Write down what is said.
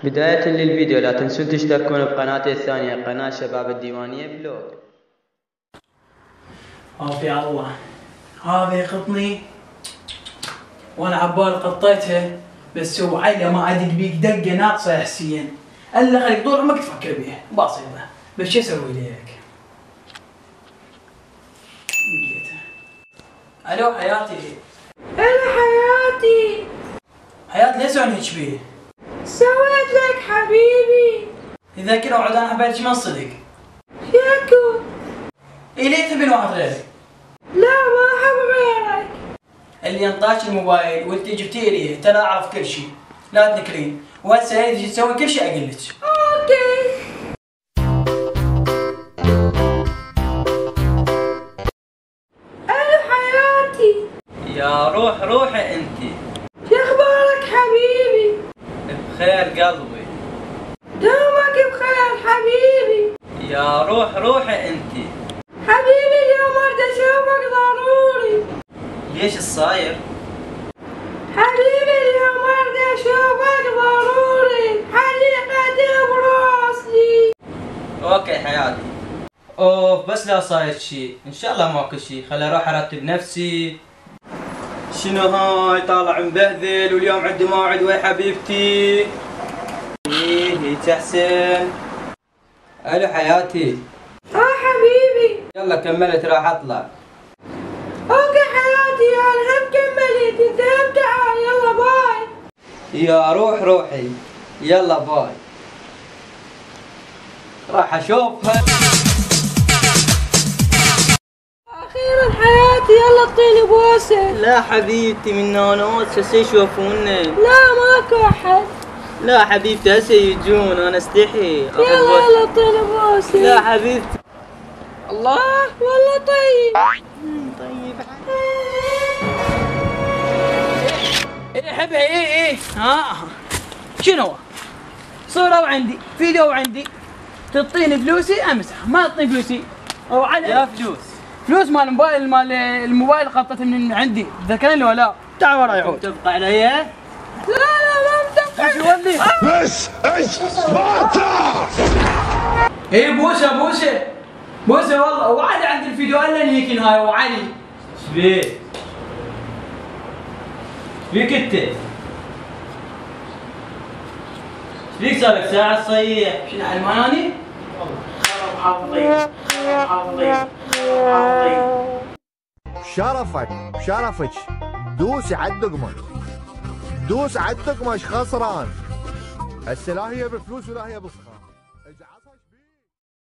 بداية للفيديو لا تنسون تشتركون بقناتي الثانية قناة شباب الديوانية بلوج. في الله هذه قطني وانا عبال قطيتها، بس هو عيله ما عاد بيك دقه ناقصه يا حسين، الا خليك طول عمرك تفكر بيها بسيطه، بس شو اسوي لك؟ الو حياتي. هلا حياتي. حياتي ليش سويت هيك بيه؟ سويت لك حبيبي. اذا كذا وعد انا حبيتك من صدق. ياكو. ليه تبين واحد غيري؟ لا ما احب غيرك. اللي انطاك الموبايل وانت جبتيه لي ترى اعرف كل شيء، لا تنكرين، وهسه تجي تسوي كل شيء اقول لك. اوكي. الو حياتي. يا روحي انتي. شو اخبارك حبيبي؟ بخير قلبي. دومك بخير حبيبي. يا روحي انتي. حبيبي اليوم اريد اشوفك ضروري. ليش الصاير؟ حبيبي اليوم اريد اشوفك ضروري، حليقة براسي. اوكي حياتي. اوف بس لا صاير شي، ان شاء الله ماكو شي، خلي اروح ارتب نفسي. شنو هاي طالع مبهذل واليوم عندي موعد ويا حبيبتي. هيك احسن. الو حياتي. حبيبي. يلا كملت راح اطلع. اوكي حياتي انا هم كملت، انت هم تعال يلا باي. يا روحي يلا باي. راح اشوفها. اخيرا حياتي يلا اعطيني بوسه. لا حبيبتي من نانوس هسه يشوفونا. لا ماكو احد. لا حبيبتي هسه يجون انا استحي. يلا اعطيني بوسه. لا حبيبتي. الله والله طيب. طيب ايه حبي ايه شنو؟ صورة وعندي، فيديو وعندي، تعطيني فلوسي امسح، ما تعطيني فلوسي او على يا فلوس مال الموبايل، الموبايل قطته من عندي، ذكرني ولا لا؟ تعال ورا يعود. تبقى علي؟ لا ما متفق. شو ودي؟ بس ايش سبارتا؟ ايه بوسه والله، وعلي عند الفيديو الا هيك هاي وعلي. شبيك؟ شبيك انت؟ شبيك صار لك ساعة تصيح؟ شنو علماني؟ والله حافظين. شرفك دوس على الدقمة، خسران. هسه لا هي بفلوس ولا هي بصخر.